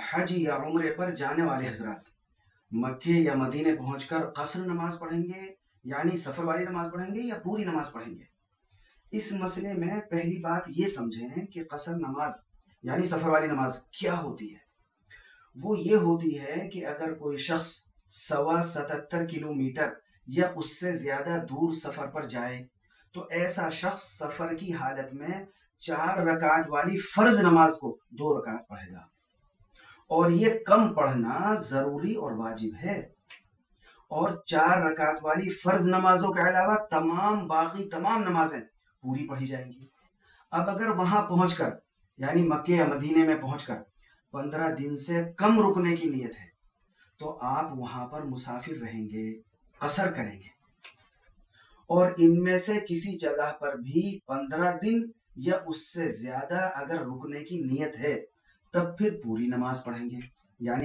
हज या उम्रे पर जाने वाले हजरात मक्के या मदीने पहुंचकर कसर नमाज पढ़ेंगे, यानी सफर वाली नमाज पढ़ेंगे या पूरी नमाज पढ़ेंगे। इस मसले में पहली बात ये समझें कि कसर नमाज यानी सफर वाली नमाज क्या होती है। वो ये होती है कि अगर कोई शख्स 77 किलोमीटर या उससे ज्यादा दूर सफर पर जाए तो ऐसा शख्स सफर की हालत में 4 रकात वाली फर्ज नमाज को 2 रकात पढ़ेगा, और ये कम पढ़ना जरूरी और वाजिब है। और 4 रकात वाली फर्ज नमाजों के अलावा बाकी तमाम नमाजें पूरी पढ़ी जाएंगी। अब अगर वहां पहुंचकर यानी मक्के या मदीने में पहुंचकर 15 दिन से कम रुकने की नीयत है तो आप वहां पर मुसाफिर रहेंगे, कसर करेंगे। और इनमें से किसी जगह पर भी 15 दिन या उससे ज्यादा अगर रुकने की नीयत है तब फिर पूरी नमाज पढ़ेंगे, यानी